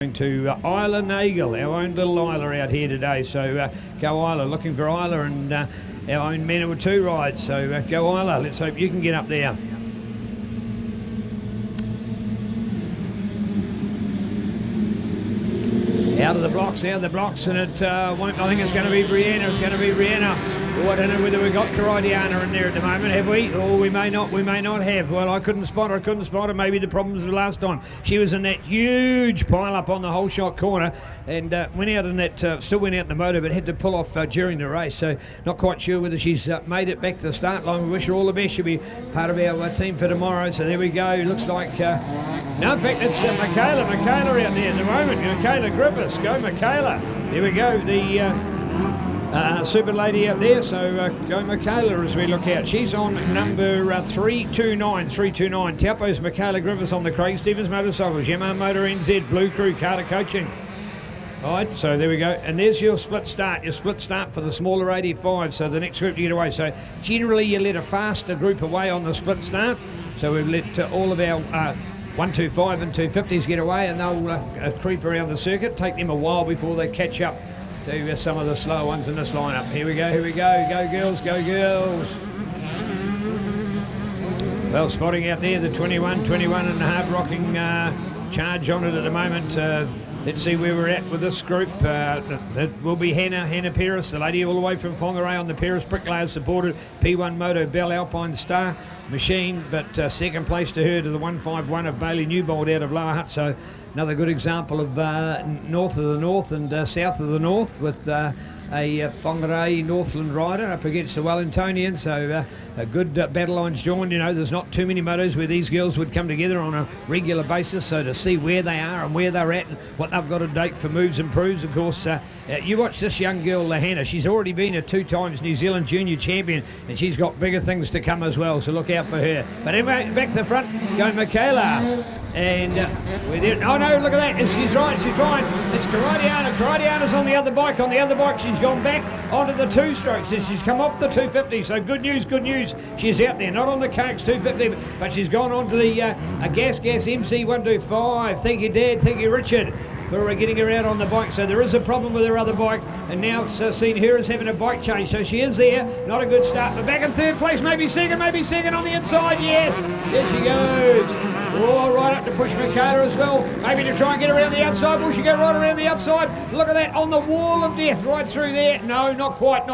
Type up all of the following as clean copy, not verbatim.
To Isla Nagel, our own little Isla out here today. So go Isla, looking for Isla and our own Men or Two rides. So go Isla, let's hope you can get up there. Out of the blocks, and it won't. I think it's going to be Brianna. Oh, I don't know whether we've got Caridiana in there at the moment, have we? Or we may not have. Well, I couldn't spot her. Maybe the problems of last time. She was in that huge pile up on the whole shot corner and went out in that, still went out in the motor, but had to pull off during the race. So not quite sure whether she's made it back to the start line. We wish her all the best. She'll be part of our team for tomorrow. So there we go. Looks like, no, in fact, it's Michaela out there at the moment. Michaela Griffiths. Go, Michaela. There we go. The super lady out there, so go Michaela as we look out. She's on number 329. Taupo's Michaela Griffiths on the Craig Stevens Motorcycles, Yamaha Motor NZ, Blue Crew, Carter Coaching. All right, so there we go. And there's your split start for the smaller 85, so the next group to get away. So generally you let a faster group away on the split start. So we've let all of our 125 and 250s get away, and they'll creep around the circuit. Take them a while before they catch up to some of the slow ones in this lineup. Here we go. Go girls. Well, spotting out there the 21 and a hard rocking charge on it at the moment. Let's see where we're at with this group. That will be Hannah Peris, the lady all the way from Whangarei on the Peris Bricklayers, supported P1 Moto Bell Alpine Star machine, but second place to her to the 151 of Bailey Newbold out of Lower Hutt. So another good example of north of the north and south of the north with a Whangarei Northland rider up against the Wellingtonian. So a good battle lines joined. You know, there's not too many motos where these girls would come together on a regular basis. So to see where they are and where they're at and what they've got to date for moves and proves, of course, you watch this young girl, Hannah. She's already been a 2 times New Zealand junior champion, and she's got bigger things to come as well. So look out for her. But anyway, back to the front, going Michaela. And we're there. Oh no, look at that. She's fine. It's Caridiana. Caridiana's on the other bike. She's gone back onto the 2 strokes. She's come off the 250. So good news. She's out there, not on the Carx 250, but she's gone on to the Gas MC 125. Thank you, Dad. Thank you, Richard, for getting her out on the bike. So there is a problem with her other bike, and now it's seen her as having a bike change. So she is there. Not a good start, but back in 3rd place, maybe second on the inside. Yes, there she goes. Oh, right up to push Michaela as well. Maybe to try and get around the outside. Will she go right around the outside? Look at that, on the wall of death, right through there. No, not quite.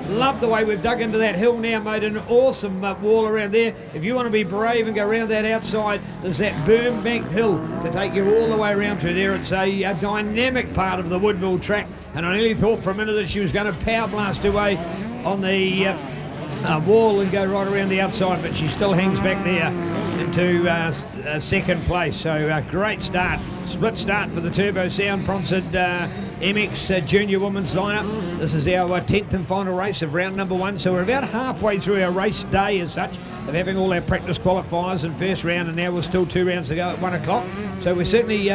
Love the way we've dug into that hill now, made an awesome wall around there. If you want to be brave and go around that outside, there's that berm banked hill to take you all the way around through there. It's a dynamic part of the Woodville track, and I nearly thought for a minute that she was going to power blast her way on the wall and go right around the outside, but she still hangs back there into 2nd place. So great start, split start for the Turbo Sound Sponsored MX Junior Women's lineup. This is our 10th and final race of round number 1. So we're about halfway through our race day as such, of having all our practice qualifiers and first round, and now we're still 2 rounds to go at 1 o'clock. So we're certainly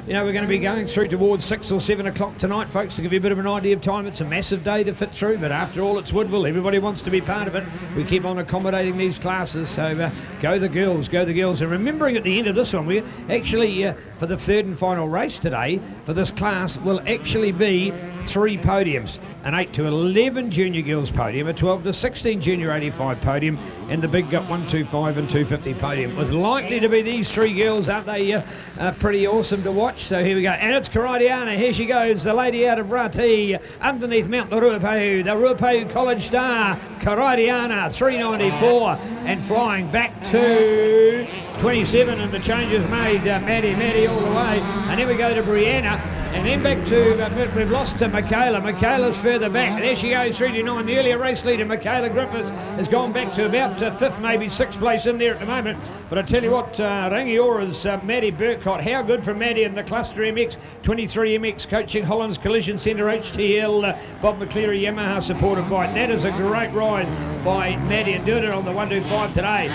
we're going to be going through towards 6 or 7 o'clock tonight, folks, to give you a bit of an idea of time. It's a massive day to fit through, but after all, it's Woodville. Everybody wants to be part of it. We keep on accommodating these classes, so go the girls. And remembering at the end of this one, we actually, for the 3rd and final race today, for this class, will actually be 3 podiums. An 8 to 11 junior girls podium, a 12 to 16 junior 85 podium, and the big 125 and 250 podium. With likely to be these 3 girls, aren't they pretty awesome to watch? So here we go, and it's Caridiana. Here she goes, the lady out of Rati, underneath Mount Ruapehu, the Ruapehu College star, Caridiana, 394, and flying back to 27, and the changes made, Maddie all the way. And then we go to Brianna, and then back to, we've lost to Michaela. Michaela's further back. There she goes, 3-9. The earlier race leader, Michaela Griffiths, has gone back to about 5th, maybe 6th place in there at the moment. But I tell you what, Rangiora's Maddie Burcott, how good from Maddie in the Cluster MX, 23 MX Coaching, Hollands Collision Centre, HTL, Bob McCleary Yamaha supported bike. That is a great ride by Maddie, and doing it on the 125 today.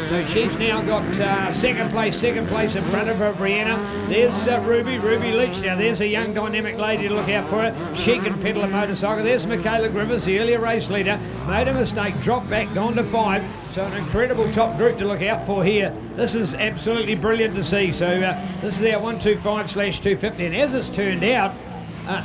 So she's now got second place in front of her, Brianna. There's Ruby Leach. Now there's a young dynamic lady to look out for her. She can pedal a motorcycle. There's Michaela Griffiths, the earlier race leader. Made a mistake, dropped back, gone to 5. So an incredible top group to look out for here. This is absolutely brilliant to see. So this is our 125/250, and as it's turned out,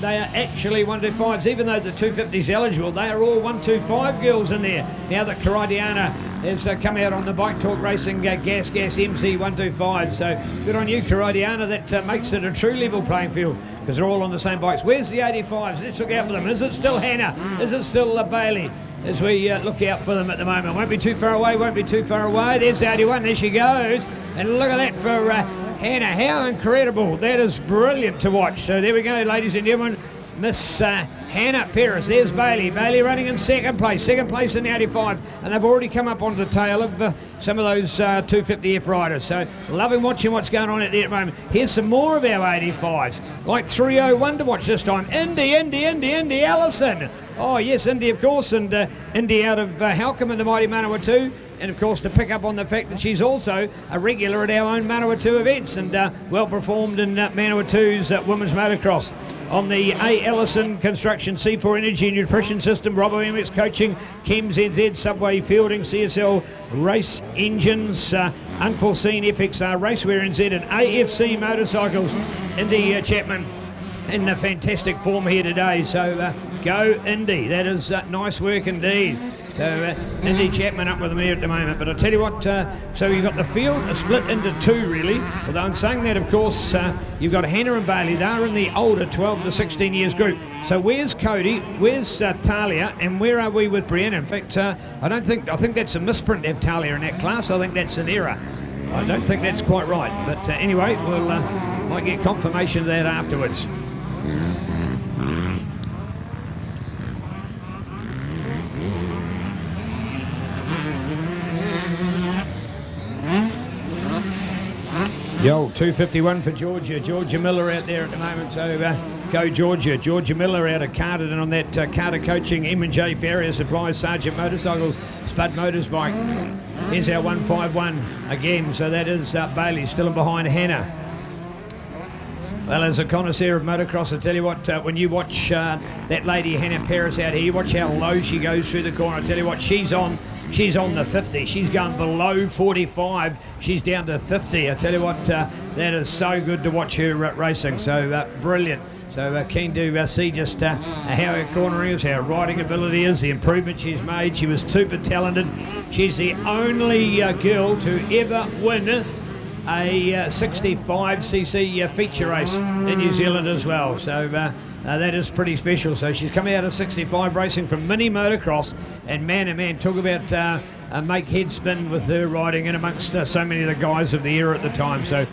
they are actually 125s. Even though the 250 is eligible, they are all 125 girls in there. Now that Karadiana has come out on the Bike Talk Racing Gas MC 125. So good on you, Karadiana. That makes it a true level playing field because they're all on the same bikes. Where's the 85s? Let's look out for them. Is it still Hannah? Is it still Bailey? As we look out for them at the moment. Won't be too far away, won't be too far away. There's the 81, there she goes. And look at that for Hannah. How incredible. That is brilliant to watch. So there we go, ladies and gentlemen. Miss Hannah Paris. There's Bailey. Bailey running in second place in the 85. And they've already come up onto the tail of some of those 250F riders. So loving watching what's going on at there at the moment. Here's some more of our 85s. Like 301 to watch this time. Indy Allison. Oh, yes, Indy, of course, and Indy out of Halcombe in the mighty Manawatu. And, of course, to pick up on the fact that she's also a regular at our own Manawatu events and well performed in Manawatu's women's motocross. On the A. Ellison Construction, C4 Energy Nutrition System, Robo MX Coaching, Chem ZZ, Subway Fielding, CSL Race Engines, Unforeseen FXR Racewear NZ, and AFC Motorcycles. Indy Chapman in the fantastic form here today. So go Indy. That is nice work indeed. So Indy Chapman up with them here at the moment. But I'll tell you what, so you've got the field split into 2 really. Although I'm saying that, of course, you've got Hannah and Bailey. They're in the older 12 to 16 years group. So where's Cody? Where's Talia? And where are we with Brianna? In fact, I think that's a misprint to have Talia in that class. I think that's an error. I don't think that's quite right. But anyway, we'll might get confirmation of that afterwards. Yo, 251 for Georgia Miller out there at the moment. So go Georgia Miller out of Carterton on that Carter Coaching M&J Farrier Surprise Sergeant Motorcycles Spud Motors bike. Here's our 151 again. So that is Bailey still in behind Hannah. Well, as a connoisseur of motocross, I tell you what, when you watch that lady Hannah Paris out here, you watch how low she goes through the corner. I tell you what, she's on the 50. She's going below 45. She's down to 50. I tell you what, that is so good to watch her racing. So brilliant. So keen to see just how her cornering is, how her riding ability is, the improvement she's made. She was super talented. She's the only girl to ever win a 65cc feature race in New Zealand as well. So that is pretty special. So she's coming out of 65 racing from mini motocross, and man, talk about make head spin with her riding in amongst so many of the guys of the era at the time. So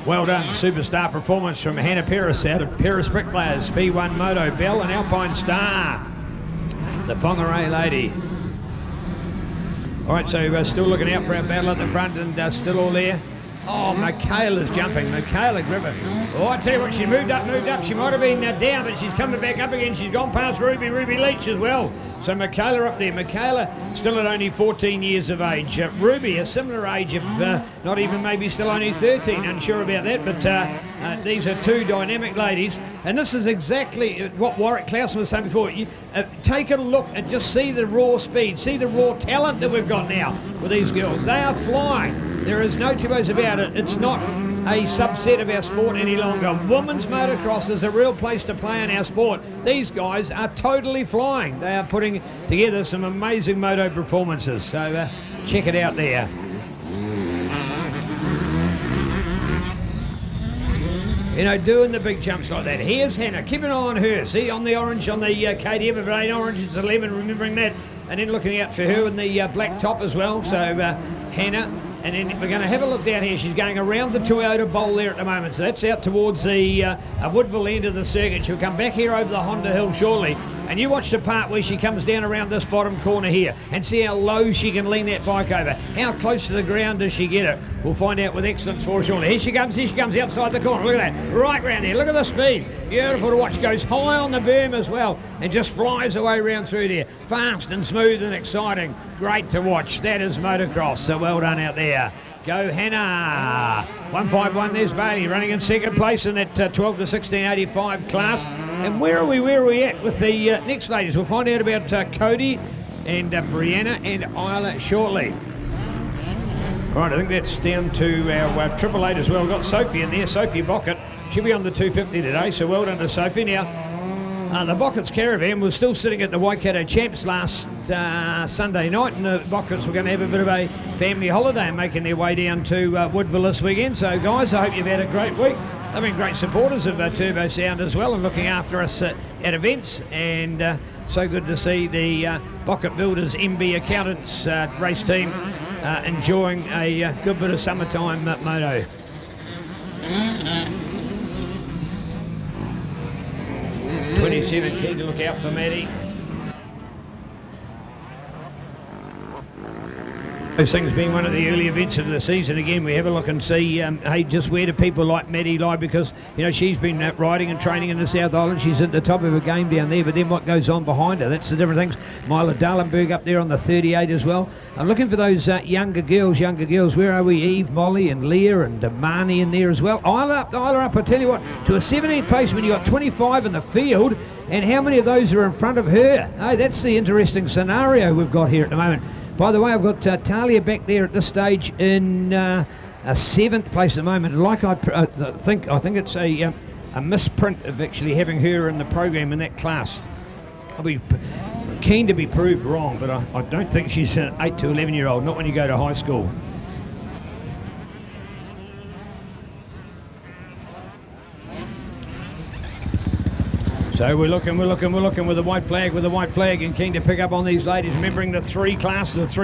well done, superstar performance from Hannah Paris out of Paris Bricklayers, P1 Moto, Bell and Alpine Star, the Whangarei lady. All right, so still looking out for our battle at the front, and still all there. Oh, Michaela's jumping. Michaela Griffin. Oh, I tell you what, she moved up. She might have been down, but she's coming back up again. She's gone past Ruby Leach as well. So Michaela up there. Michaela still at only 14 years of age. Ruby, a similar age, if not even maybe still only 13. Unsure about that, but these are 2 dynamic ladies. And this is exactly what Warwick Clausen was saying before. You, take a look and just see the raw speed, see the raw talent that we've got now with these girls. They are flying. There is no two ways about it. It's not a subset of our sport any longer. Women's motocross is a real place to play in our sport. These guys are totally flying. They are putting together some amazing moto performances. So check it out there. You know, doing the big jumps like that. Here's Hannah. Keep an eye on her. See, on the orange, on the KTM, if it ain't orange, it's 11, remembering that. And then looking out for her in the black top as well. So Hannah. And then we're going to have a look down here. She's going around the Toyota Bowl there at the moment. So that's out towards the Woodville end of the circuit. She'll come back here over the Honda Hill shortly. And you watch the part where she comes down around this bottom corner here and see how low she can lean that bike over. How close to the ground does she get it? We'll find out with excellence for shortly. Here she comes outside the corner. Look at that, right round there. Look at the speed. Beautiful to watch. Goes high on the berm as well and just flies away round through there. Fast and smooth and exciting. Great to watch. That is motocross, so well done out there. Go Hannah. 151, there's Bailey running in second place in that 12 to 1685 class. And where are we at with the next ladies? We'll find out about Cody and Brianna and Isla shortly. Right, I think that's down to our Triple Eight as well. We've got Sophie in there, Sophie Bockett. She'll be on the 250 today, so well done to Sophie. Now, the Bockett's Caravan was still sitting at the Waikato Champs last Sunday night, and the Bockett's were going to have a bit of a family holiday and making their way down to Woodville this weekend. So, guys, I hope you've had a great week. They've been great supporters of Turbo Sound as well and looking after us at events, and so good to see the Bockett Builders MB Accountants race team enjoying a good bit of summertime moto. 27, keen to look out for Maddie. Those things being one of the early events of the season, again, we have a look and see, hey, just where do people like Maddie lie? Because, you know, she's been riding and training in the South Island. She's at the top of her game down there, but then what goes on behind her? That's the different things. Myla Darlenberg up there on the 38 as well. I'm looking for those younger girls. Where are we? Eve, Molly and Leah and Marnie in there as well. Isla up. I tell you what, to a 17th place when you got 25 in the field, and how many of those are in front of her? Hey, that's the interesting scenario we've got here at the moment. By the way, I've got Talia back there at this stage in a 7th place at the moment. Like I think it's a misprint of actually having her in the program in that class. I'll be keen to be proved wrong, but I don't think she's an 8 to 11-year-old, not when you go to high school. So we're looking with the white flag, and keen to pick up on these ladies, remembering the three classes. So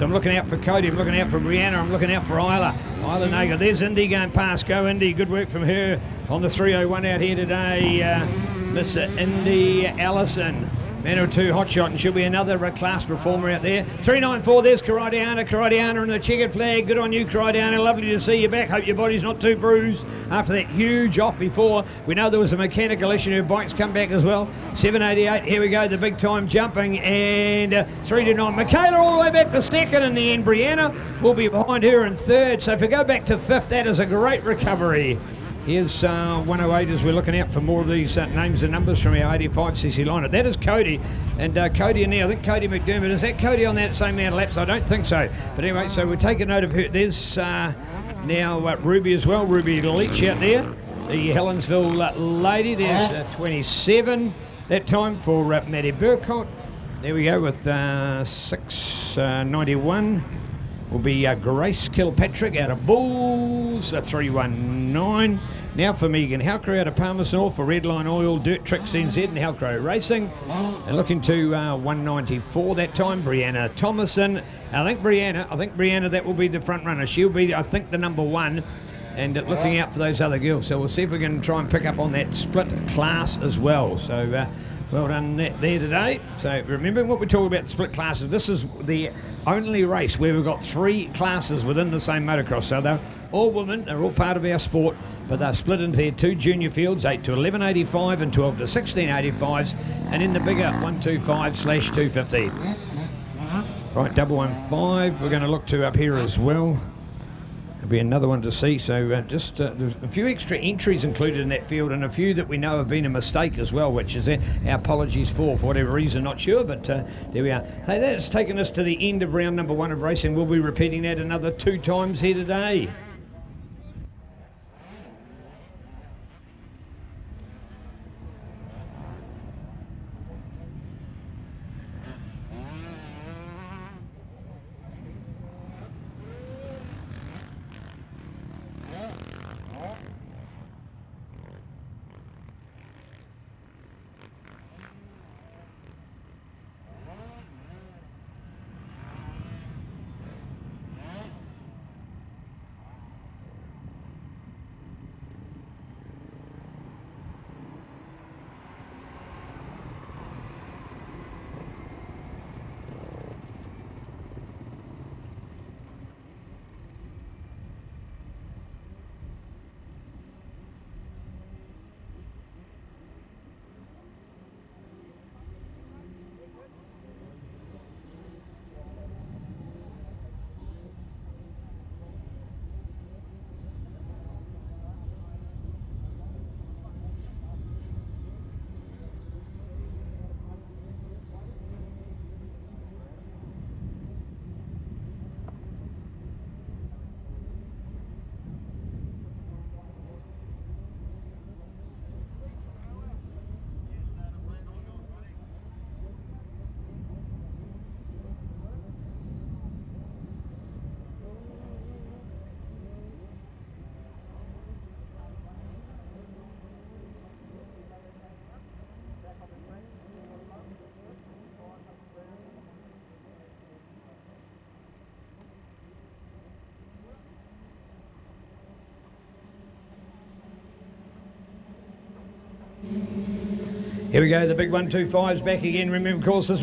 I'm looking out for Cody, I'm looking out for Brianna, I'm looking out for Isla Naga. There's Indy going past. Go Indy, good work from her on the 301 out here today. Miss Indy Allison. Man or two hot shot, and she'll be another class performer out there. 394, there's Karadiana and the checkered flag. Good on you, Karadiana. Lovely to see you back. Hope your body's not too bruised after that huge off before. We know there was a mechanical issue. Her bike's come back as well. 788, here we go, the big time jumping, and 329. Michaela all the way back to second in the end. Brianna will be behind her in third. So if we go back to fifth, that is a great recovery. Here's 108 as we're looking out for more of these names and numbers from our 85cc lineup. That is Cody, and Cody in there. I think Cody McDermott. Is that Cody on that same amount of laps? I don't think so. But anyway, so we'll take a note of her. There's now Ruby as well. Ruby Leach out there. The Helensville lady. There's 27 that time for Maddie Burcott. There we go with 691. Will be Grace Kilpatrick out of Bulls, 319. Now for Megan Halcrow out of Palmerston, for Redline Oil, Dirt Tricks NZ and Halcrow Racing. And looking to 194 that time, Brianna Thomason. I think Brianna, that will be the front runner. She'll be, I think, the number one. And looking out for those other girls. So we'll see if we can try and pick up on that split class as well. So well done there today. So remember what we're talking about, split classes. This is the only race where we've got 3 classes within the same motocross. So they're all women, they're all part of our sport, but they're split into their 2 junior fields, 8 to 1185 and 12 to 1685s, and in the bigger 125/250. Right, 115, we're going to look to up here as well. There'll be another one to see, so just there's a few extra entries included in that field, and a few that we know have been a mistake as well, which is our apologies for whatever reason, not sure, but there we are. Hey, that's taken us to the end of round number 1 of racing. We'll be repeating that another 2 times here today. Here we go, the big 125's back again. Remember, of course, this